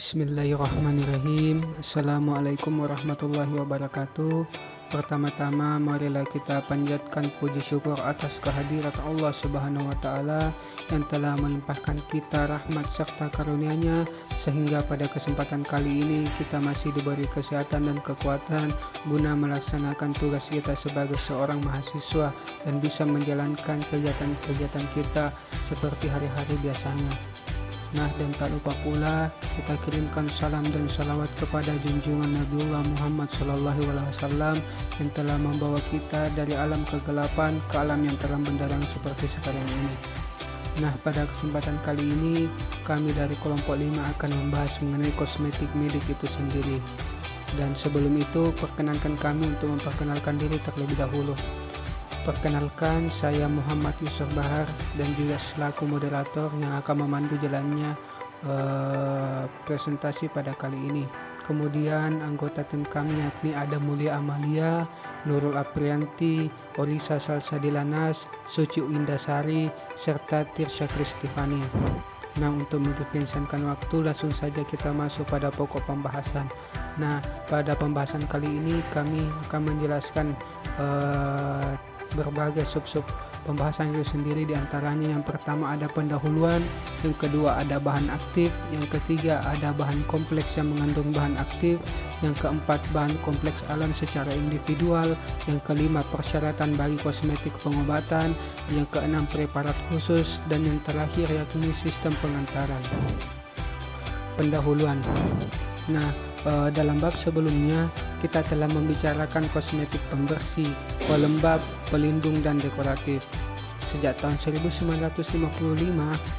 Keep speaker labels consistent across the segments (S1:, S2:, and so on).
S1: Bismillahirrahmanirrahim. Assalamualaikum warahmatullahi wabarakatuh. Pertama-tama marilah kita panjatkan puji syukur atas kehadirat Allah Subhanahu wa taala yang telah melimpahkan kita rahmat serta karunia-Nya sehingga pada kesempatan kali ini kita masih diberi kesehatan dan kekuatan guna melaksanakan tugas kita sebagai seorang mahasiswa dan bisa menjalankan kegiatan-kegiatan kita seperti hari-hari biasanya. Nah, dan tak lupa pula kita kirimkan salam dan salawat kepada junjungan Nabiullah Muhammad SAW yang telah membawa kita dari alam kegelapan ke alam yang terang benderang seperti sekarang ini. Nah, pada kesempatan kali ini kami dari kelompok 5 akan membahas mengenai kosmetik medik itu sendiri. Dan sebelum itu perkenankan kami untuk memperkenalkan diri terlebih dahulu. Perkenalkan, saya Muhammad Yusuf Bahar dan juga selaku moderator yang akan memandu jalannya presentasi pada kali ini. Kemudian anggota tim kami yakni ada Mulia Amalia, Nurul Aprianti, Orisa Salsadilanas, Suci Windasari, serta Tirsya Kristifani. Nah, untuk mengepisahkan waktu langsung saja kita masuk pada pokok pembahasan. Nah, pada pembahasan kali ini kami akan menjelaskan berbagai sub-sub pembahasan itu sendiri, diantaranya yang pertama ada pendahuluan, yang kedua ada bahan aktif, yang ketiga ada bahan kompleks yang mengandung bahan aktif, yang keempat bahan kompleks alam secara individual, yang kelima persyaratan bagi kosmetik pengobatan, yang keenam preparat khusus, dan yang terakhir yakni sistem pengantaran. Pendahuluan. Nah, dalam bab sebelumnya kita telah membicarakan kosmetik pembersih, pelembab, pelindung, dan dekoratif. Sejak tahun 1955,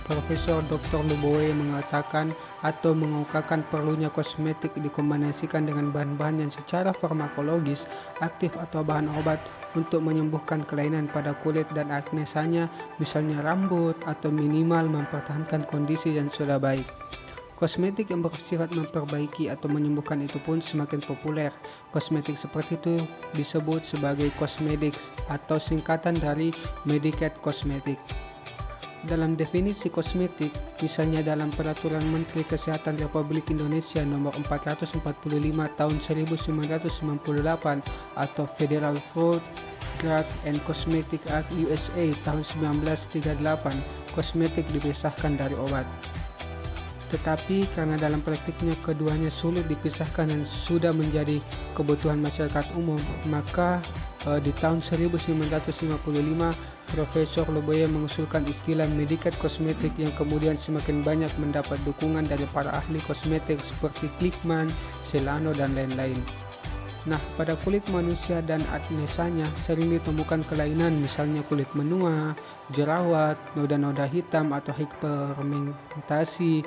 S1: Profesor Dr. Leboe mengatakan atau mengungkapkan perlunya kosmetik dikombinasikan dengan bahan-bahan yang secara farmakologis aktif atau bahan obat untuk menyembuhkan kelainan pada kulit dan aknesanya, misalnya rambut, atau minimal mempertahankan kondisi yang sudah baik. Kosmetik yang bersifat memperbaiki atau menyembuhkan itu pun semakin populer. Kosmetik seperti itu disebut sebagai cosmetics atau singkatan dari medicated cosmetic. Dalam definisi kosmetik, misalnya dalam Peraturan Menteri Kesehatan Republik Indonesia Nomor 445 Tahun 1998 atau Federal Food, Drug and Cosmetic Act USA Tahun 1938, kosmetik dipisahkan dari obat. Tetapi karena dalam praktiknya keduanya sulit dipisahkan dan sudah menjadi kebutuhan masyarakat umum, maka di tahun 1955 Profesor Leboe mengusulkan istilah medicated cosmetic yang kemudian semakin banyak mendapat dukungan dari para ahli kosmetik seperti Glickman, Celano, dan lain-lain. Nah, pada kulit manusia dan aknesanya sering ditemukan kelainan, misalnya kulit menua, jerawat, noda-noda hitam atau hiperpigmentasi,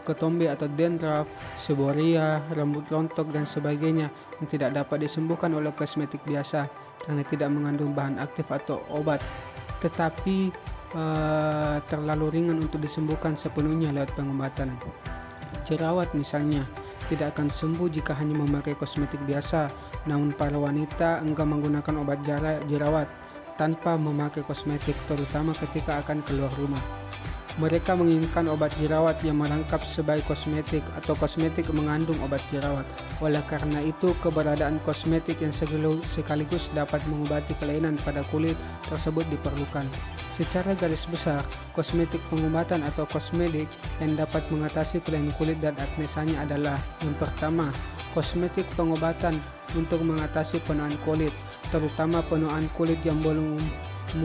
S1: ketombe atau dandruff, seboria, rambut rontok, dan sebagainya yang tidak dapat disembuhkan oleh kosmetik biasa karena tidak mengandung bahan aktif atau obat, tetapi terlalu ringan untuk disembuhkan sepenuhnya lewat pengobatan. Jerawat misalnya tidak akan sembuh jika hanya memakai kosmetik biasa, namun para wanita enggan menggunakan obat jerawat tanpa memakai kosmetik, terutama ketika akan keluar rumah. Mereka menginginkan obat jerawat yang merangkap sebagai kosmetik atau kosmetik mengandung obat jerawat. Oleh karena itu, keberadaan kosmetik yang sekaligus dapat mengobati kelainan pada kulit tersebut diperlukan. Secara garis besar, kosmetik pengobatan atau kosmetik yang dapat mengatasi kelainan kulit dan aknesanya adalah: yang pertama, kosmetik pengobatan untuk mengatasi penuaan kulit, terutama penuaan kulit yang belum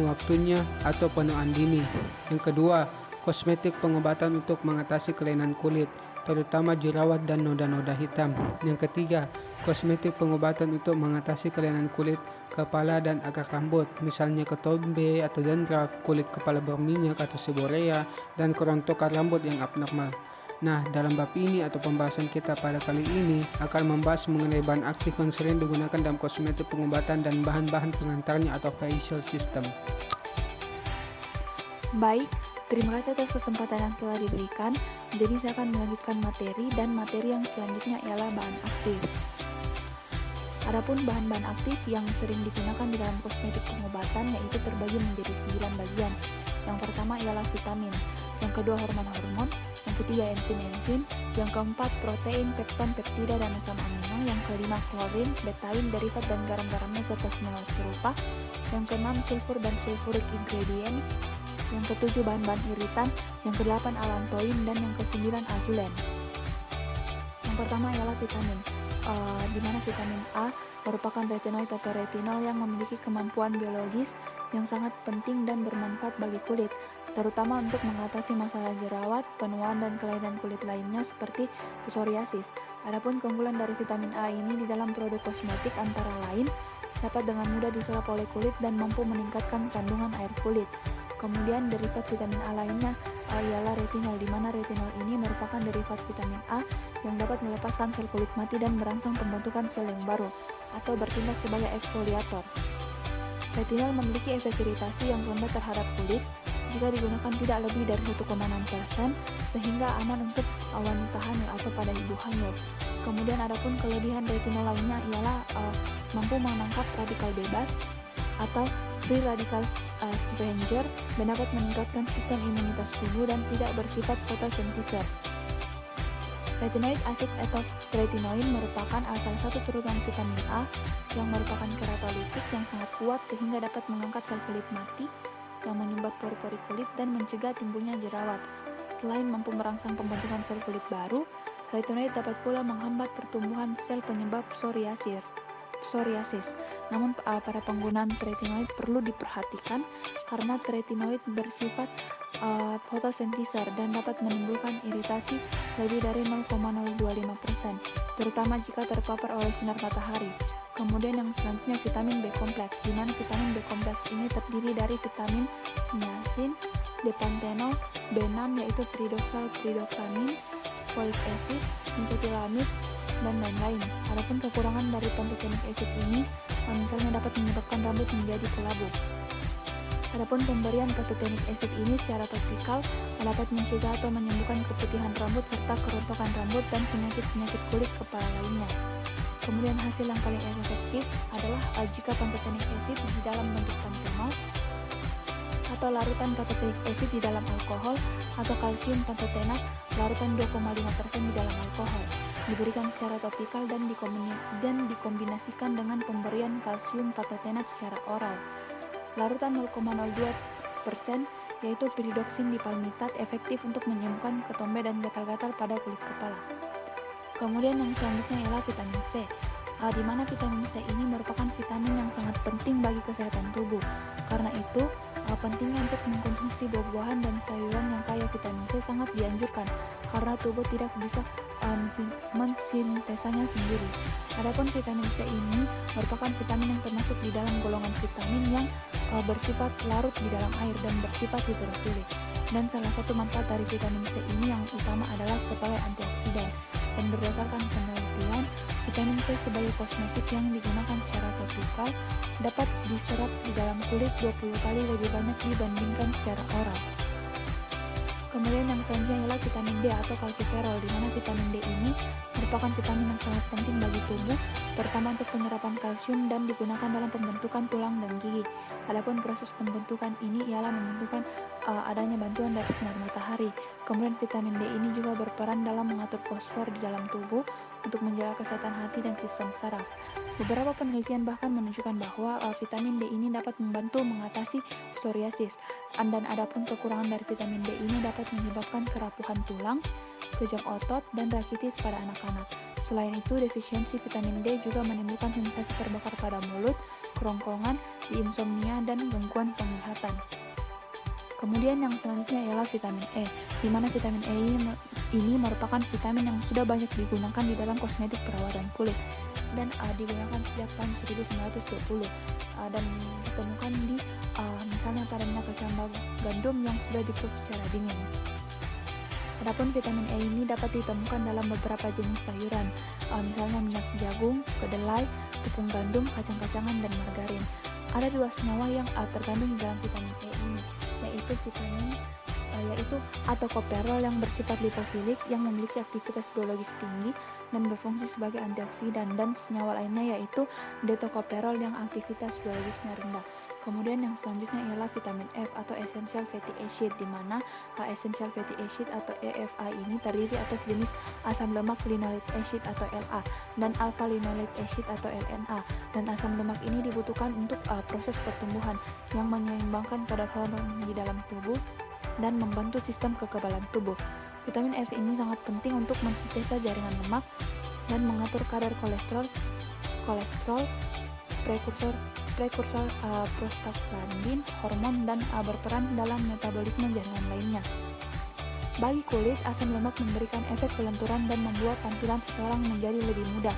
S1: waktunya atau penuaan dini. Yang kedua, kosmetik pengobatan untuk mengatasi kelainan kulit, terutama jerawat dan noda-noda hitam. Yang ketiga, kosmetik pengobatan untuk mengatasi kelainan kulit kepala dan akar rambut, misalnya ketombe atau dandruff, kulit kepala berminyak atau seborea, dan kerontokan rambut yang abnormal. Nah, dalam bab ini atau pembahasan kita pada kali ini akan membahas mengenai bahan aktif yang sering digunakan dalam kosmetik pengobatan dan bahan-bahan pengantarnya atau facial system.
S2: Baik, terima kasih atas kesempatan yang telah diberikan. Jadi saya akan melanjutkan materi, dan materi yang selanjutnya ialah bahan aktif. Adapun bahan-bahan aktif yang sering digunakan di dalam kosmetik pengobatan yaitu terbagi menjadi 9 bagian. Yang pertama ialah vitamin. yang kedua hormon-hormon, yang ketiga enzim-enzim, yang keempat protein, pepton, peptida, dan asam amino, yang kelima klorin, betain, derivat dan garam-garamnya serta senyawa serupa, yang keenam sulfur dan sulfuric ingredients, yang ketujuh bahan-bahan iritan, yang kedelapan alantoin, dan yang kesembilan azulen. Yang pertama ialah vitamin, di mana vitamin A merupakan retinoid atau retinol yang memiliki kemampuan biologis yang sangat penting dan bermanfaat bagi kulit, terutama untuk mengatasi masalah jerawat, penuaan, dan kelainan kulit lainnya seperti psoriasis. Adapun keunggulan dari vitamin A ini di dalam produk kosmetik antara lain dapat dengan mudah diserap oleh kulit dan mampu meningkatkan kandungan air kulit. Kemudian derivat vitamin A lainnya ialah retinol, di mana retinol ini merupakan derivat vitamin A yang dapat melepaskan sel kulit mati dan merangsang pembentukan sel yang baru atau bertindak sebagai eksfoliator. Retinol memiliki efek iritasi yang rendah terhadap kulit jika digunakan tidak lebih dari 1,6%, sehingga aman untuk wanita hamil atau pada ibu hamil. Kemudian adapun kelebihan retinol lainnya ialah mampu menangkap radikal bebas atau free radical scavenger dan dapat meningkatkan sistem imunitas tubuh dan tidak bersifat photosynthesis. Retinoic acid atau tretinoin merupakan salah satu turunan vitamin A yang merupakan keratolitik yang sangat kuat sehingga dapat mengangkat sel kulit mati yang menyumbat pori-pori kulit dan mencegah timbulnya jerawat. Selain mampu merangsang pembentukan sel kulit baru, retinoid dapat pula menghambat pertumbuhan sel penyebab psoriasis. Namun para penggunaan tretinoid perlu diperhatikan karena tretinoid bersifat fotosentisor dan dapat menimbulkan iritasi lebih dari 0,025%, terutama jika terpapar oleh sinar matahari. Kemudian yang selanjutnya vitamin B kompleks, di mana vitamin B kompleks ini terdiri dari vitamin niacin, D-pantenol, B6 yaitu pyridoxal-pyridoxamin, folic acid, nicotinamide, dan lain-lain. Adapun kekurangan dari pantothenic acid ini misalnya dapat menyebabkan rambut menjadi kelabu. Adapun pemberian pantothenic acid ini secara topikal dapat mencegah atau menyembuhkan keputihan rambut serta kerontokan rambut dan penyakit-penyakit kulit kepala lainnya. Kemudian hasil yang paling efektif adalah jika pantothenic acid di dalam bentuk pantenol atau larutan pantothenic acid di dalam alkohol atau kalsium pantotenat larutan 2,5% di dalam alkohol diberikan secara topikal dan dikombinasikan dengan pemberian kalsium pantotenat secara oral. Larutan 0,02% yaitu pyridoxine dipalmitat efektif untuk menyembuhkan ketombe dan gatal-gatal pada kulit kepala. Kemudian yang selanjutnya ialah vitamin C, di mana vitamin C ini merupakan vitamin yang sangat penting bagi kesehatan tubuh. Karena itu, pentingnya untuk mengkonsumsi buah-buahan dan sayuran yang kaya vitamin C sangat dianjurkan, karena tubuh tidak bisa mensintesanya sendiri. Adapun vitamin C ini merupakan vitamin yang termasuk di dalam golongan vitamin yang bersifat larut di dalam air dan bersifat hidrofilik. Dan salah satu manfaat dari vitamin C ini yang utama adalah sebagai antioksidan. Dan berdasarkan penelitian, vitamin C sebagai kosmetik yang digunakan secara topikal dapat diserap di dalam kulit 20 kali lebih banyak dibandingkan secara oral. Kemudian yang selanjutnya ialah vitamin D atau kalsiferol, di mana vitamin D ini merupakan vitamin yang sangat penting bagi tubuh, terutama untuk penyerapan kalsium dan digunakan dalam pembentukan tulang dan gigi. Adapun proses pembentukan ini ialah membentukkan adanya bantuan dari sinar matahari. Kemudian vitamin D ini juga berperan dalam mengatur fosfor di dalam tubuh untuk menjaga kesehatan hati dan sistem saraf. Beberapa penelitian bahkan menunjukkan bahwa vitamin D ini dapat membantu mengatasi psoriasis. Dan adapun kekurangan dari vitamin D ini dapat menyebabkan kerapuhan tulang, kejang otot, dan rakitis pada anak-anak. Selain itu, defisiensi vitamin D juga menimbulkan sensasi terbakar pada mulut, kerongkongan, insomnia, dan gangguan penglihatan. Kemudian yang selanjutnya ialah vitamin E, di mana vitamin E ini merupakan vitamin yang sudah banyak digunakan di dalam kosmetik perawatan kulit dan digunakan sejak tahun 1920 dan ditemukan di misalnya pada minyak kacang gandum yang sudah diproof secara dingin. Adapun vitamin E ini dapat ditemukan dalam beberapa jenis sayuran, misalnya minyak jagung, kedelai, tepung gandum, kacang-kacangan, dan margarin. Ada dua senyawa yang terkandung di dalam vitamin E ini, yaitu atokoperol yang bersifat lipofilik yang memiliki aktivitas biologis tinggi dan berfungsi sebagai antioksidan, dan senyawa lainnya yaitu detokoperol yang aktivitas biologisnya rendah. Kemudian yang selanjutnya ialah vitamin F atau essential fatty acid, di mana essential fatty acid atau EFA ini terdiri atas jenis asam lemak linoleic acid atau LA dan alpha linoleic acid atau LNA. Dan asam lemak ini dibutuhkan untuk proses pertumbuhan yang menyeimbangkan kadar hormon di dalam tubuh dan membantu sistem kekebalan tubuh. Vitamin F ini sangat penting untuk mensintesa jaringan lemak dan mengatur kadar kolesterol, prekursor prostaglandin, hormon, dan berperan dalam metabolisme jaringan lainnya. Bagi kulit, asam lemak memberikan efek kelenturan dan membuat tampilan seseorang menjadi lebih muda,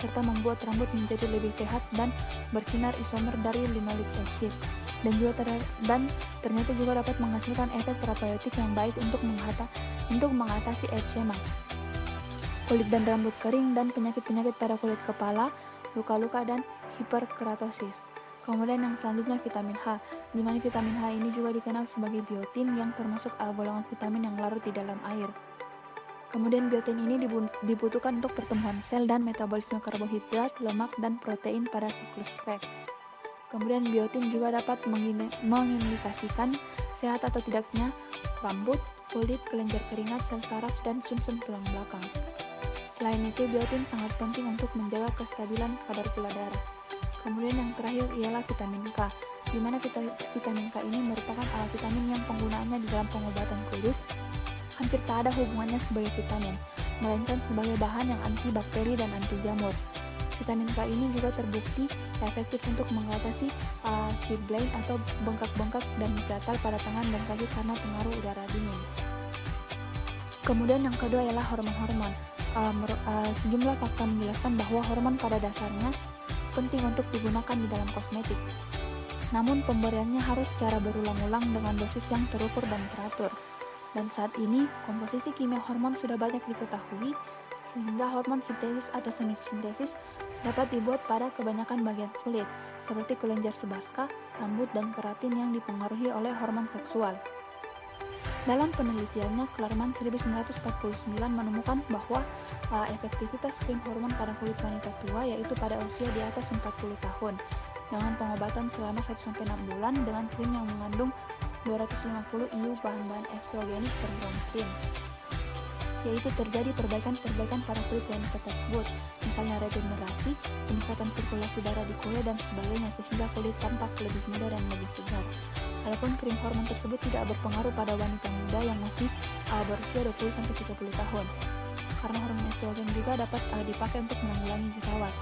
S2: serta membuat rambut menjadi lebih sehat dan bersinar isomer dari linoleic acid. Dan ternyata juga dapat menghasilkan efek terapeutik yang baik untuk mengatasi eczema, kulit dan rambut kering, dan penyakit-penyakit pada kulit kepala, luka-luka, dan hiperkeratosis. Kemudian yang selanjutnya vitamin H, di mana vitamin H ini juga dikenal sebagai biotin yang termasuk golongan vitamin yang larut di dalam air. Kemudian biotin ini dibutuhkan untuk pertumbuhan sel dan metabolisme karbohidrat, lemak, dan protein pada siklus Krebs. Kemudian biotin juga dapat mengindikasikan sehat atau tidaknya rambut, kulit, kelenjar keringat, sel saraf, dan sumsum tulang belakang. Selain itu, biotin sangat penting untuk menjaga kestabilan kadar gula darah. Kemudian yang terakhir ialah vitamin K, di mana vitamin K ini merupakan vitamin yang penggunaannya di dalam pengobatan kulit hampir tak ada hubungannya sebagai vitamin, melainkan sebagai bahan yang anti bakteri dan anti jamur. Vitamin K ini juga terbukti efektif untuk mengatasi siblane atau bengkak-bengkak dan gatal pada tangan dan kaki karena pengaruh udara dingin. Kemudian yang kedua ialah hormon-hormon. Sejumlah fakta menjelaskan bahwa hormon pada dasarnya penting untuk digunakan di dalam kosmetik. Namun pemberiannya harus secara berulang-ulang dengan dosis yang terukur dan teratur. Dan saat ini, komposisi kimia hormon sudah banyak diketahui, sehingga hormon sintesis atau semi-sintesis dapat dibuat pada kebanyakan bagian kulit, seperti kelenjar sebaska, rambut, dan keratin yang dipengaruhi oleh hormon seksual. Dalam penelitiannya, Klarman 1949 menemukan bahwa efektivitas krim hormon pada kulit wanita tua, yaitu pada usia di atas 40 tahun, dengan pengobatan selama 1-6 bulan dengan krim yang mengandung 250 IU bahan-bahan estrogenik per gram krim, yaitu terjadi perbaikan pada kulit wanita tersebut, misalnya regenerasi, peningkatan sirkulasi darah di kulit, dan sebagainya, sehingga kulit tampak lebih muda dan lebih segar. Adapun krim hormon tersebut tidak berpengaruh pada wanita muda yang masih berusia 20-30 tahun, karena hormon estrogen juga dapat dipakai untuk menanggulangi jerawat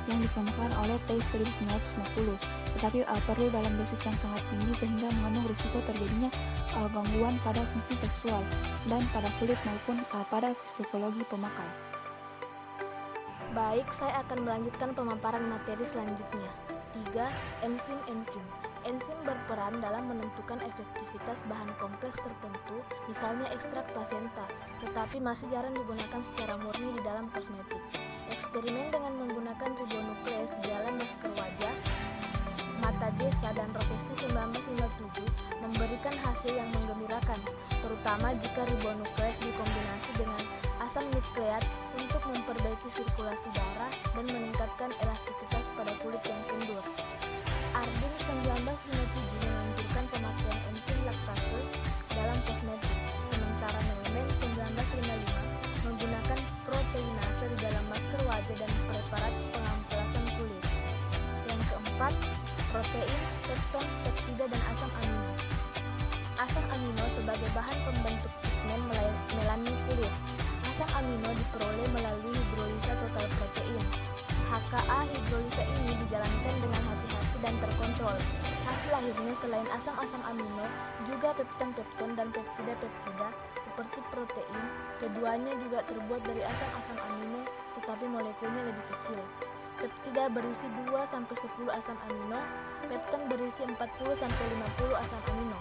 S2: yang dikemukakan oleh Tay 1950, tetapi perlu dalam dosis yang sangat tinggi sehingga mengandung risiko terjadinya gangguan pada fungsi seksual dan pada kulit maupun pada psikologi pemakai.
S3: Baik, saya akan melanjutkan pemaparan materi selanjutnya. 3. Enzim. Enzim berperan dalam menentukan efektivitas bahan kompleks tertentu, misalnya ekstrak plasenta, tetapi masih jarang digunakan secara murni di dalam kosmetik. Eksperimen dengan menggunakan ribonuklease di dalam masker wajah, mata desa, dan Rovesti 1957 memberikan hasil yang menggembirakan, terutama jika ribonuklease dikombinasi dengan asam nukleat untuk memperbaiki sirkulasi darah dan meningkatkan elastisitas pada kulit yang kendur. Ardin 1957 menganjurkan pemakaian enzim laktase dalam kosmetik, sementara Mehlman 1955 menggunakan proteinase di dalam masker wajah dan preparat pengampelasan kulit. Yang keempat, protein, pepton, peptida, dan asam amino. Asam amino sebagai bahan pembentuk pigmen melanin kulit. Asam amino diperoleh melalui hidrolisa total protein. HKA hidrolisa ini dijalankan dengan hati-hati dan terkontrol. Hasil akhirnya selain asam-asam amino, juga pepton-pepton dan peptida-peptida seperti protein. Keduanya juga terbuat dari asam-asam amino, tetapi molekulnya lebih kecil. Peptida berisi 2-10 asam amino, pepton berisi 40-50 asam amino.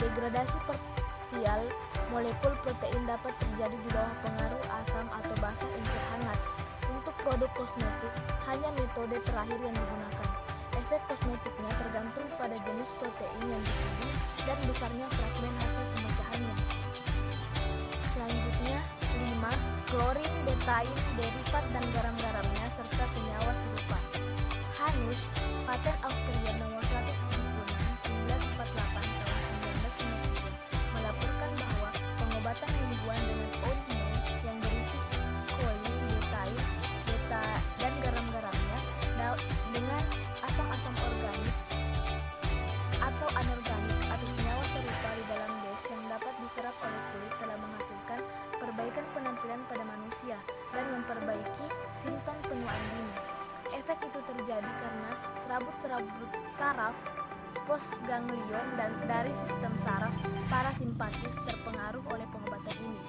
S3: Degradasi partial molekul protein dapat terjadi di bawah pengaruh asam atau basah encer hangat. Untuk produk kosmetik, hanya metode terakhir yang digunakan. Efek kosmetiknya tergantung pada jenis protein yang dipilih dan besarnya fragmen hasil pemecahannya. Selanjutnya, 5. Klorin, betain, derivat, dan garam-garamnya serta senyawa serupa. Hanush, paten Austria nomor 100 hewan dengan oatmeal yang berisi choline, betaine, dan garam-garamnya dengan asam-asam organik atau anorganik atau senyawa serupa di dalam gas yang dapat diserap oleh kulit telah menghasilkan perbaikan penampilan pada manusia dan memperbaiki simptom penuaan dini. Efek itu terjadi karena serabut-serabut saraf postganglion dan dari sistem saraf parasimpatis terpengaruh oleh pengobatan ini.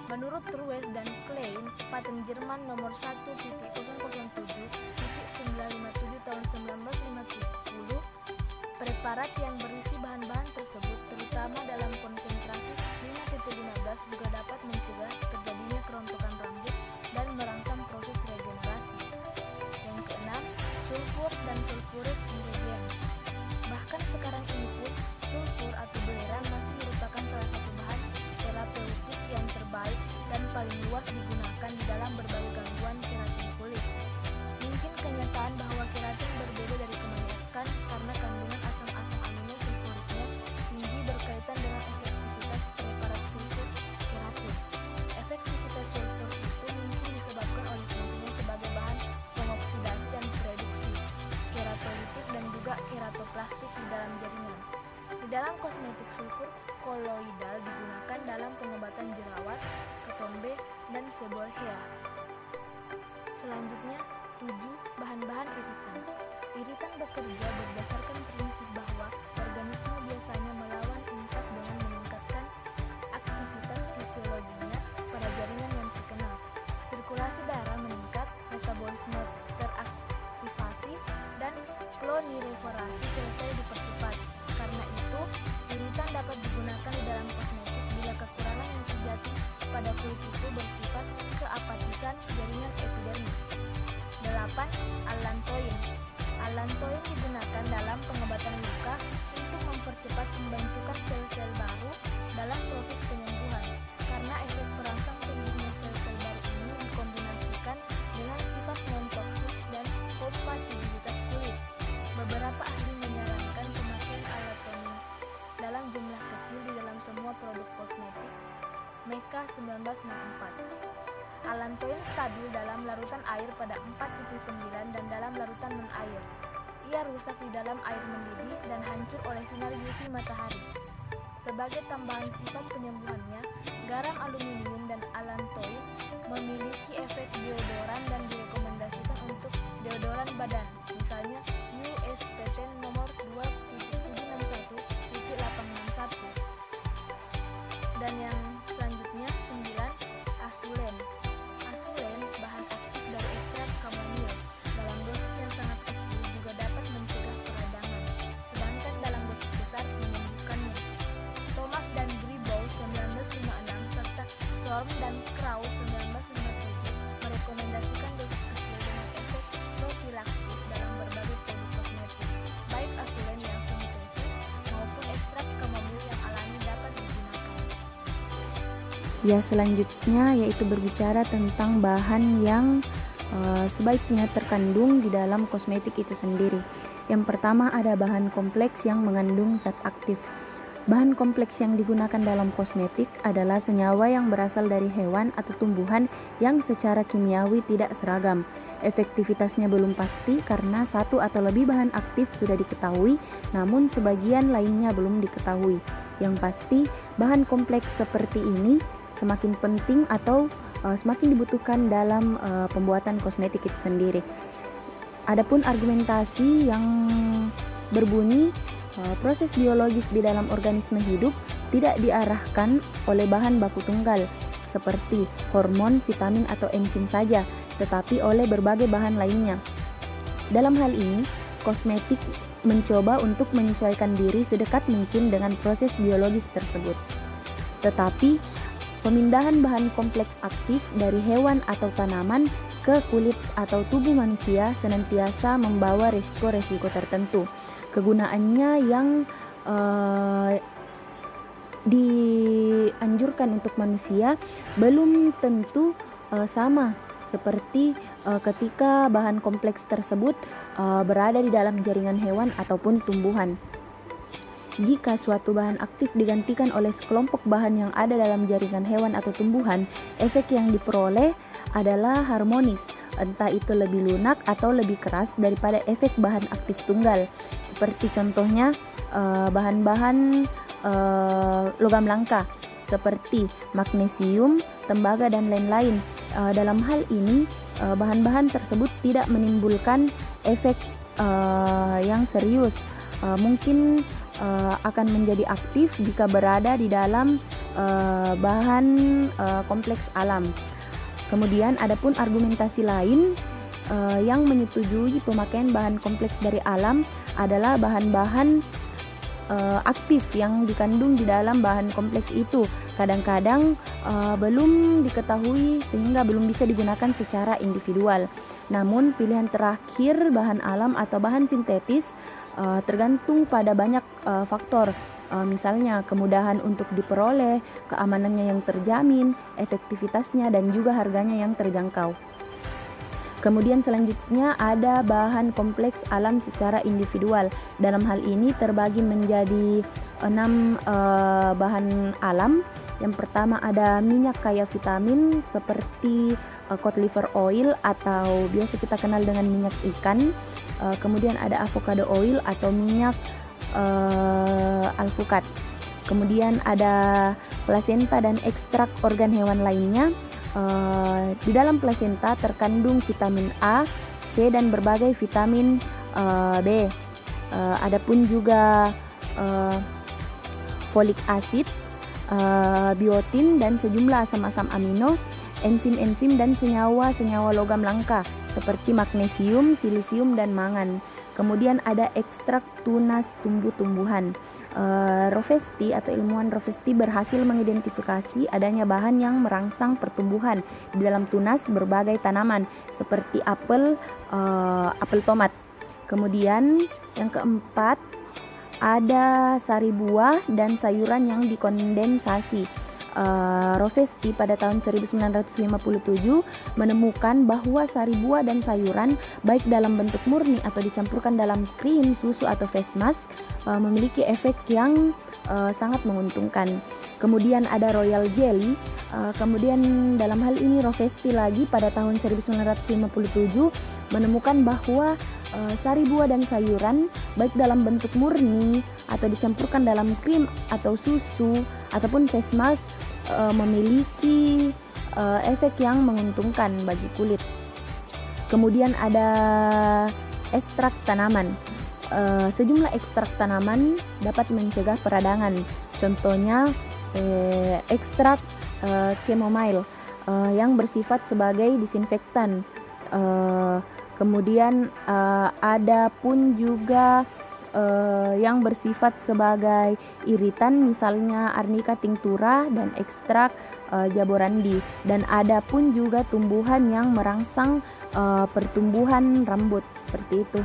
S3: Menurut Trues dan Klein, paten Jerman nomor 1.007.957 tahun 1950, preparat yang berisi bahan-bahan tersebut, terutama dalam konsentrasi 5.15, juga dapat mencegah terjadinya kerontokan rambut dan merangsang proses regenerasi. Yang keenam, sulfur dan sulfuric ingredients. Bahkan sekarang ini pun, sulfur atau belerang masih merupakan salah satu bahan terapeutik yang terbaik dan paling luas digunakan di dalam berbagai gangguan keratin kulit. Mungkin kenyataan bahwa keratin berbeda dari kebanyakan karena kandungan asam-asam amino sulfuriknya tinggi berkaitan dengan efektivitas preparat sulfur keratin. Efektivitas sulfur itu mungkin disebabkan oleh fungsinya sebagai bahan pengoksidasi dan reduksi keratolitik dan juga keratoplastik di dalam jaringan. Di dalam kosmetik, sulfur koloidal digunakan dalam pengobatan jerawat, ketombe, dan seborrhea. Selanjutnya, 7. Bahan-bahan iritan. Iritan bekerja berdasarkan prinsip bahwa organisme biasanya melawan impas dengan meningkatkan aktivitas fisiologinya pada jaringan yang terkena. Sirkulasi darah meningkat, metabolisme teraktivasi, dan proliferasi sel-sel dipercepat. Karena itu, iritan dapat digunakan di dalam kosmetik bila kekurangan yang terjadi pada kulit itu bersifat keapatisan jaringan epidermis. 8. Allantoin. Allantoin digunakan dalam pengobatan luka untuk mempercepat pembentukan sel-sel baru dalam proses penyembuhan. Karena efek perangsang tumbuhnya sel-sel baru ini dikombinasikan dengan sifat non-toksis dan kompatibilitas kulit. Beberapa ahli menyarankan pemakaian allantoin dalam jumlah kecil di dalam semua produk kosmetik. Meka 1964. Allantoin stabil dalam larutan air pada 4.9 dan dalam larutan non-air. Ia rusak di dalam air mendidih dan hancur oleh sinar UV matahari. Sebagai tambahan sifat penyembuhannya, garam aluminium dan allantoin memiliki efek deodoran dan direkomendasikan untuk deodoran badan, misalnya US Patent nomor 2.761.861. Dan yang selanjutnya 9. Asulen. Asulen, bahan aktif dari ekstrak chamomile, dalam dosis yang sangat kecil juga dapat mencegah peradangan, sedangkan dalam dosis besar menyembuhkannya. Thomas dan Gribauw 1956 serta Storm dan Kraus 1957 merekomendasikan dosis kecil dengan efek profilaktis dalam berbagai produk kosmetik, baik asulen yang sintesis maupun ekstrak chamomile yang alami dapat digunakan.
S4: Ya, selanjutnya yaitu berbicara tentang bahan yang sebaiknya terkandung di dalam kosmetik itu sendiri. Yang pertama ada bahan kompleks yang mengandung zat aktif. Bahan kompleks yang digunakan dalam kosmetik adalah senyawa yang berasal dari hewan atau tumbuhan yang secara kimiawi tidak seragam. Efektivitasnya belum pasti karena satu atau lebih bahan aktif sudah diketahui, namun sebagian lainnya belum diketahui. Yang pasti, bahan kompleks seperti ini semakin penting atau semakin dibutuhkan dalam pembuatan kosmetik itu sendiri. Adapun argumentasi yang berbunyi proses biologis di dalam organisme hidup tidak diarahkan oleh bahan baku tunggal seperti hormon, vitamin atau enzim saja, tetapi oleh berbagai bahan lainnya. Dalam hal ini, kosmetik mencoba untuk menyesuaikan diri sedekat mungkin dengan proses biologis tersebut. Tetapi pemindahan bahan kompleks aktif dari hewan atau tanaman ke kulit atau tubuh manusia senantiasa membawa risiko-risiko tertentu. Kegunaannya yang dianjurkan untuk manusia belum tentu sama seperti ketika bahan kompleks tersebut berada di dalam jaringan hewan ataupun tumbuhan. Jika suatu bahan aktif digantikan oleh sekelompok bahan yang ada dalam jaringan hewan atau tumbuhan, efek yang diperoleh adalah harmonis, entah itu lebih lunak atau lebih keras daripada efek bahan aktif tunggal. Seperti contohnya bahan-bahan logam langka seperti magnesium, tembaga, dan lain-lain. Dalam hal ini, bahan-bahan tersebut tidak menimbulkan efek yang serius. Mungkin akan menjadi aktif jika berada di dalam bahan kompleks alam. Kemudian adapun argumentasi lain yang menyetujui pemakaian bahan kompleks dari alam adalah bahan-bahan aktif yang dikandung di dalam bahan kompleks itu kadang-kadang belum diketahui sehingga belum bisa digunakan secara individual. Namun pilihan terakhir bahan alam atau bahan sintetis tergantung pada banyak faktor. Misalnya kemudahan untuk diperoleh, keamanannya yang terjamin, efektivitasnya, dan juga harganya yang terjangkau. Kemudian selanjutnya ada bahan kompleks alam secara individual. Dalam hal ini terbagi menjadi 6 bahan alam. Yang pertama ada minyak kaya vitamin seperti cod liver oil atau biasa kita kenal dengan minyak ikan. Kemudian ada avocado oil atau minyak alpukat. Kemudian ada plasenta dan ekstrak organ hewan lainnya. Di dalam plasenta terkandung vitamin A, C, dan berbagai vitamin B. Adapun juga folik acid, biotin, dan sejumlah asam-asam amino, enzim-enzim, dan senyawa-senyawa logam langka seperti magnesium, silisium, dan mangan. Kemudian ada ekstrak tunas tumbuh-tumbuhan. Rovesti atau ilmuwan Rovesti berhasil mengidentifikasi adanya bahan yang merangsang pertumbuhan di dalam tunas berbagai tanaman seperti apel tomat. Kemudian yang keempat ada sari buah dan sayuran yang dikondensasi. Rovesti pada tahun 1957 menemukan bahwa sari buah dan sayuran baik dalam bentuk murni atau dicampurkan dalam krim, susu, atau face mask memiliki efek yang sangat menguntungkan. Kemudian ada royal jelly. Kemudian dalam hal ini Rovesti lagi pada tahun 1957 menemukan bahwa sari buah dan sayuran baik dalam bentuk murni atau dicampurkan dalam krim atau susu ataupun face mask memiliki efek yang menguntungkan bagi kulit. Kemudian ada ekstrak tanaman. Sejumlah ekstrak tanaman dapat mencegah peradangan. Contohnya ekstrak chamomile yang bersifat sebagai disinfektan. Kemudian ada pun juga yang bersifat sebagai iritan, misalnya Arnica tinctura dan ekstrak jaborandi. Dan ada pun juga tumbuhan yang merangsang pertumbuhan rambut seperti itu.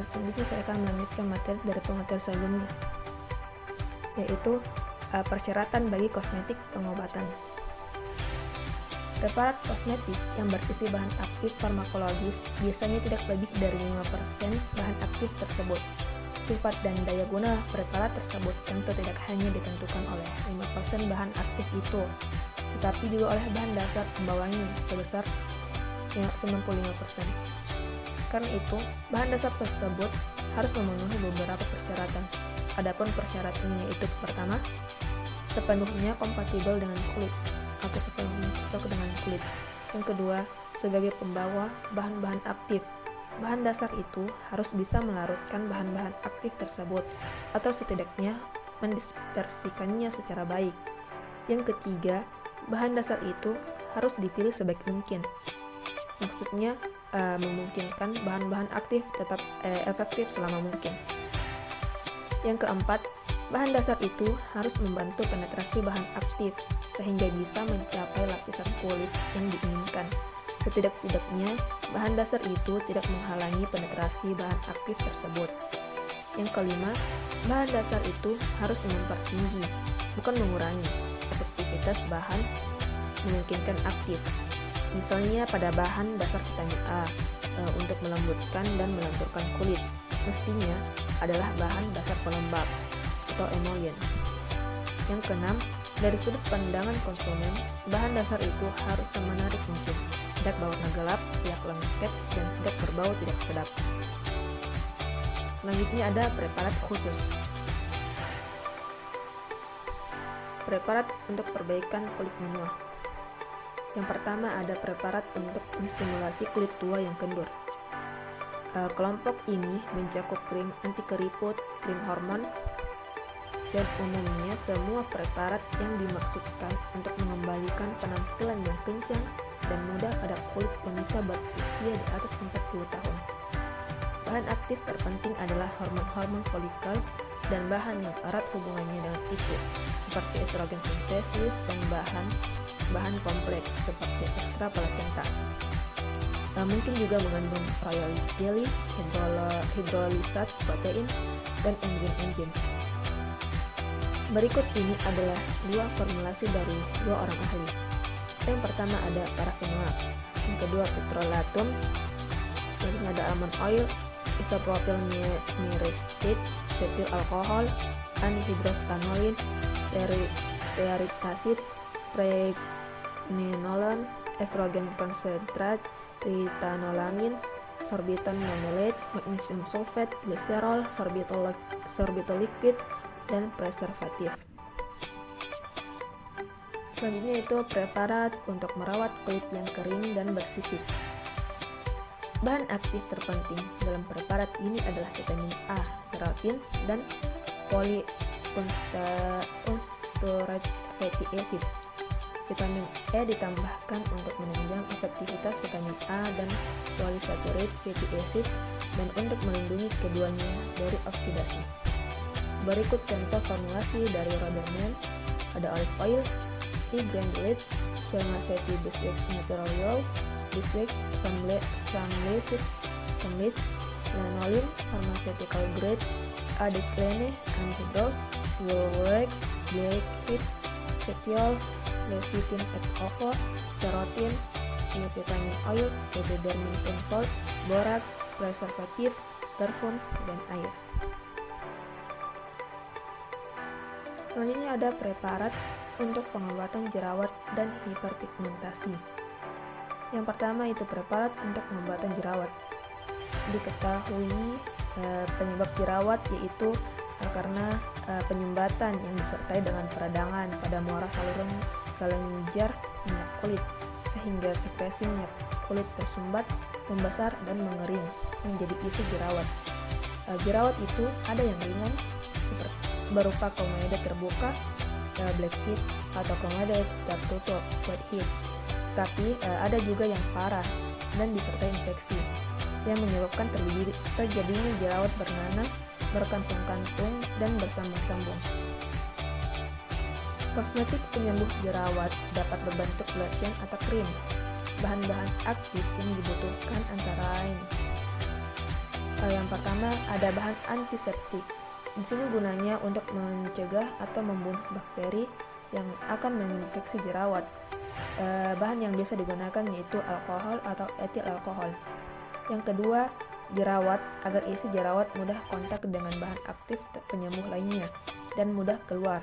S5: Selanjutnya saya akan melanjutkan materi dari pengantar sebelumnya, yaitu persyaratan bagi kosmetik pengobatan. Preparat kosmetik yang berisi bahan aktif farmakologis biasanya tidak lebih dari 5% bahan aktif tersebut. Sifat dan daya guna preparat tersebut tentu tidak hanya ditentukan oleh 5% bahan aktif itu, tetapi juga oleh bahan dasar pembawanya sebesar 95%. Karena itu, bahan dasar tersebut harus memenuhi beberapa persyaratan. Adapun persyaratannya itu pertama, sepenuhnya kompatibel dengan kulit atau sepenuhnya cocok dengan kulit. Yang kedua, sebagai pembawa bahan-bahan aktif. Bahan dasar itu harus bisa melarutkan bahan-bahan aktif tersebut atau setidaknya mendispersikannya secara baik. Yang ketiga, bahan dasar itu harus dipilih sebaik mungkin. Maksudnya memungkinkan bahan-bahan aktif tetap efektif selama mungkin. Yang keempat, bahan dasar itu harus membantu penetrasi bahan aktif sehingga bisa mencapai lapisan kulit yang diinginkan. Setidak-tidaknya, bahan dasar itu tidak menghalangi penetrasi bahan aktif tersebut. Yang kelima, bahan dasar itu harus mempertinggi, bukan mengurangi, efektivitas bahan memungkinkan aktif. Misalnya pada bahan dasar vitamin A untuk melembutkan dan melenturkan kulit. mestinya adalah bahan dasar pelembab atau emollient. Yang keenam, dari sudut pandangan konsumen, bahan dasar itu harus semenarik mungkin, tidak berwarna gelap, tidak lengket, dan tidak berbau tidak sedap. Selanjutnya ada preparat khusus. Preparat untuk perbaikan kulit menua. Yang pertama ada preparat untuk menstimulasi kulit tua yang kendur. Kelompok ini mencakup krim anti keriput, krim hormon, dan umumnya semua preparat yang dimaksudkan untuk mengembalikan penampilan yang kencang dan muda pada kulit wanita berusia di atas 40 tahun. Bahan aktif terpenting adalah hormon-hormon folikel dan bahan yang erat hubungannya dengan itu, seperti estrogen sintesis dan bahan kompleks seperti ekstra plasenta. Mungkin juga mengandung royal jelly, hidrolisat protein, dan enzim-enzim. Berikut ini adalah 2 formulasi dari 2 orang ahli. Yang pertama ada parafenoat, yang kedua petrolatum, selanjutnya ada almond oil, isopropyl myristate, cetil alkohol, anhidrostanolin, stearic acid, pregnenolone, estrogen konsentrat, tritanolamin, sorbiton manolate, magnesium sulfate, glycerol, sorbitol liquid, dan preservatif. Selanjutnya itu preparat untuk merawat kulit yang kering dan bersisik. Bahan aktif terpenting dalam preparat ini adalah vitamin A, serotin, dan polyunsaturated fatty acid. Vitamin E ditambahkan untuk menunjang efektivitas vitamin A dan polyunsaturated fatty acid dan untuk melindungi keduanya dari oksidasi. Berikut contoh formulasi dari Roderman. Ada olive oil, tea granulate, spermaceti beeswax natural oil, beeswax, sunlight, lanolin, pharmaceutical grade, adexlene, anhydrous, woolwax, black heat, cetiol, lecithin XO4, serotin, vitamin oil, epidermin tenfold, borax, preservatif, perfum, dan air. Selanjutnya ada preparat untuk pengobatan jerawat dan hiperpigmentasi. Yang pertama itu preparat untuk pengobatan jerawat. Diketahui penyebab jerawat yaitu karena penyumbatan yang disertai dengan peradangan pada muara saluran kelenjar minyak kulit, sehingga sekresi minyak kulit tersumbat, membesar, dan mengering menjadi isi jerawat. Jerawat itu ada yang ringan berupa komedo terbuka, black heat, atau komedo tertutup, white heat. Tapi ada juga yang parah dan disertai infeksi yang menyebabkan terjadinya jerawat bernanah, berkantung-kantung, dan bersambung-sambung. Kosmetik penyembuh jerawat dapat berbentuk lotion atau krim. Bahan-bahan aktif yang dibutuhkan antara lain. Yang pertama ada bahan antiseptik. Di sini gunanya untuk mencegah atau membunuh bakteri yang akan menginfeksi jerawat. Bahan yang biasa digunakan yaitu alkohol atau etil alkohol. Yang kedua, jerawat agar isi jerawat mudah kontak dengan bahan aktif penyembuh lainnya dan mudah keluar.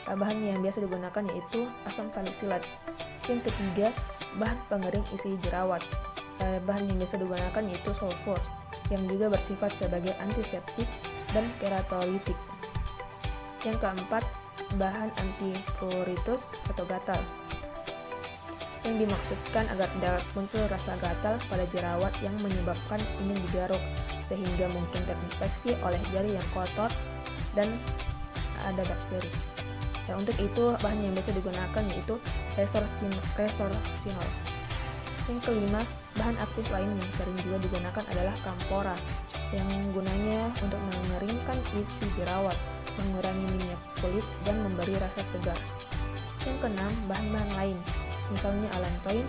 S5: Bahan yang biasa digunakan yaitu asam salisilat. Yang ketiga, bahan pengering isi jerawat. Bahan yang biasa digunakan yaitu sulfur yang juga bersifat sebagai antiseptik dan keratolitik. Yang keempat, bahan antipruritus atau gatal yang dimaksudkan agar tidak muncul rasa gatal pada jerawat yang menyebabkan ingin digaruk sehingga mungkin terinfeksi oleh jari yang kotor dan ada bakteri. Untuk itu bahan yang biasa digunakan yaitu resorcinol. Yang kelima, bahan aktif lain yang sering juga digunakan adalah kampora yang gunanya untuk mengeringkan isi jerawat, mengurangi minyak kulit, dan memberi rasa segar. Yang keenam, bahan-bahan lain, misalnya allantoin,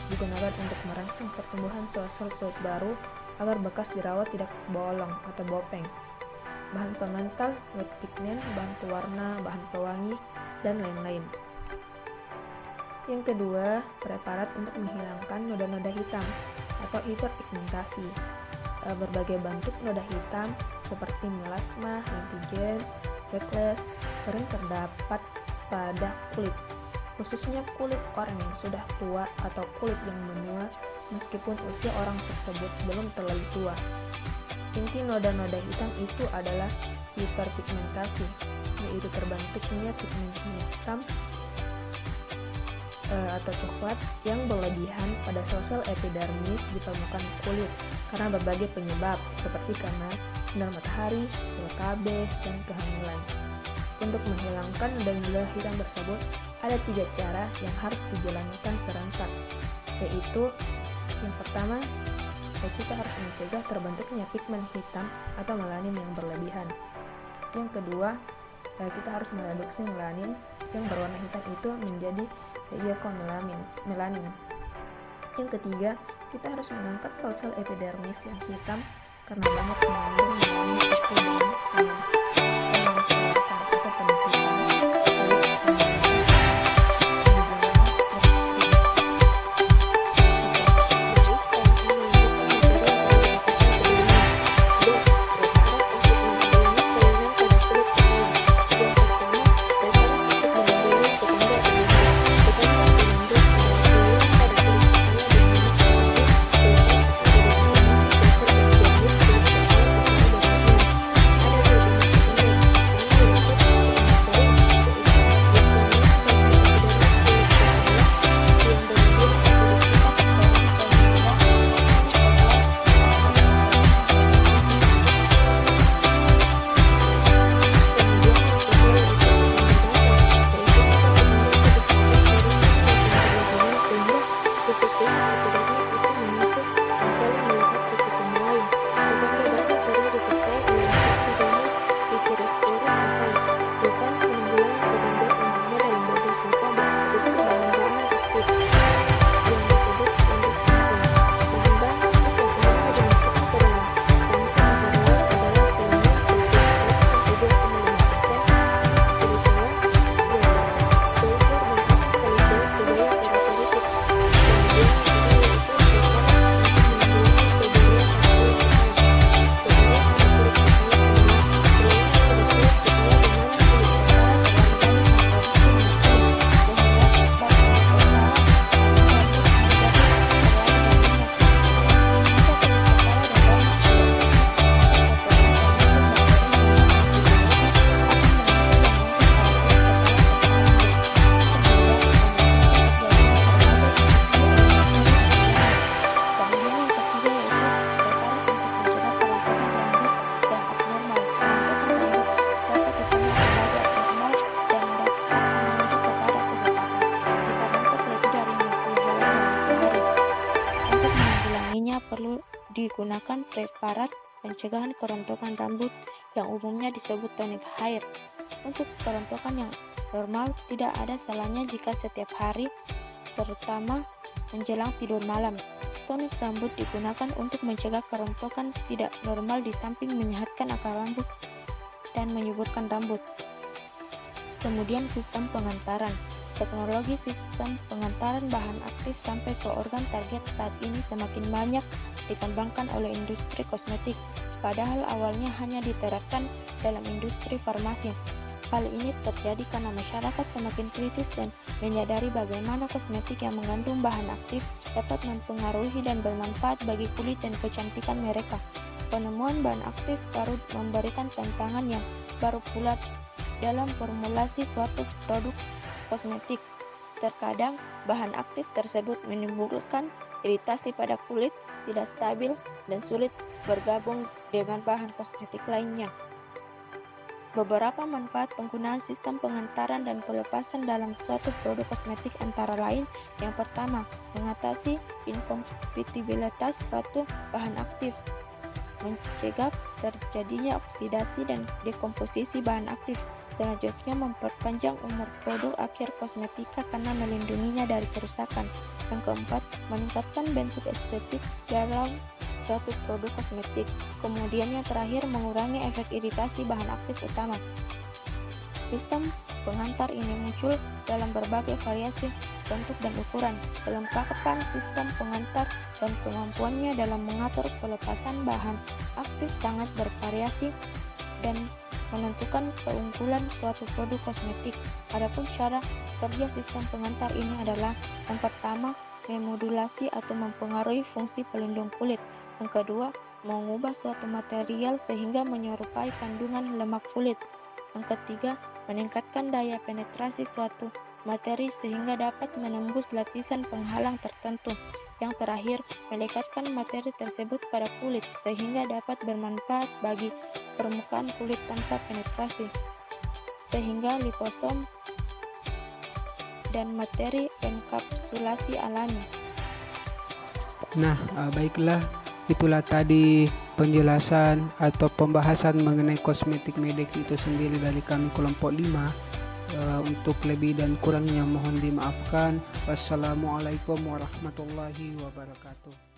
S5: digunakan untuk merangsang pertumbuhan sel-sel kulit baru agar bekas jerawat tidak bolong atau bopeng. Bahan pengental, white pigment, bahan pewarna, bahan pewangi, dan lain-lain. Yang kedua, preparat untuk menghilangkan noda-noda hitam atau hiperpigmentasi. Berbagai bentuk noda hitam seperti melasma, lentigen, freckles sering terdapat pada kulit, khususnya kulit orang yang sudah tua atau kulit yang menua meskipun usia orang tersebut belum terlalu tua. Inti noda-noda hitam itu adalah hiperpigmentasi, yaitu terbentuknya pigmen hitam atau coklat yang berlebihan pada sel-sel epidermis di permukaan kulit karena berbagai penyebab seperti karena sinar matahari, UVB, dan kehamilan. Untuk menghilangkan noda-noda hitam tersebut, ada 3 cara yang harus dijalankan serentak, yaitu yang pertama, kita harus mencegah terbentuknya pigmen hitam atau melanin yang berlebihan. Yang kedua, kita harus mereduksi melanin yang berwarna hitam itu menjadi melanin. Yang ketiga, kita harus mengangkat sel-sel epidermis yang hitam karena banyak mengandung melanin itu dengan pemanasan atau penipisan kulit perlu digunakan preparat pencegahan kerontokan rambut yang umumnya disebut tonik hair. Untuk kerontokan yang normal, tidak ada salahnya jika setiap hari, terutama menjelang tidur malam, tonik rambut digunakan untuk mencegah kerontokan tidak normal di samping menyehatkan akar rambut dan menyuburkan rambut. Kemudian sistem pengantaran. Teknologi sistem pengantaran bahan aktif sampai ke organ target saat ini semakin banyak dikembangkan oleh industri kosmetik, padahal awalnya hanya diterapkan dalam industri farmasi. Hal ini terjadi karena masyarakat semakin kritis dan menyadari bagaimana kosmetik yang mengandung bahan aktif dapat mempengaruhi dan bermanfaat bagi kulit dan kecantikan mereka. Penemuan bahan aktif baru memberikan tantangan yang baru pula dalam formulasi suatu produk kosmetik. Terkadang bahan aktif tersebut menimbulkan iritasi pada kulit, tidak stabil, dan sulit bergabung dengan bahan kosmetik lainnya. Beberapa manfaat penggunaan sistem pengantaran dan pelepasan dalam suatu produk kosmetik antara lain: yang pertama, mengatasi inkompatibilitas suatu bahan aktif, mencegah terjadinya oksidasi dan dekomposisi bahan aktif. Selanjutnya, memperpanjang umur produk akhir kosmetika karena melindunginya dari kerusakan. Yang keempat, meningkatkan bentuk estetik dalam suatu produk kosmetik. Kemudian yang terakhir, mengurangi efek iritasi bahan aktif utama. Sistem
S6: pengantar ini muncul dalam berbagai variasi bentuk dan ukuran. Kelengkapan sistem pengantar dan kemampuannya dalam mengatur pelepasan bahan aktif sangat bervariasi dan menentukan keunggulan suatu produk kosmetik. Adapun cara kerja sistem pengantar ini adalah: yang pertama, memodulasi atau mempengaruhi fungsi pelindung kulit. Yang kedua, mengubah suatu material sehingga menyerupai kandungan lemak kulit. Yang ketiga, meningkatkan daya penetrasi suatu materi sehingga dapat menembus lapisan penghalang tertentu. Yang terakhir, melekatkan materi tersebut pada kulit sehingga dapat bermanfaat bagi permukaan kulit tanpa penetrasi, sehingga liposom dan materi enkapsulasi alami.
S1: Nah, baiklah, itulah tadi penjelasan atau pembahasan mengenai kosmetik medis itu sendiri dari kami kelompok 5. Untuk lebih dan kurangnya mohon dimaafkan. Wassalamualaikum warahmatullahi wabarakatuh.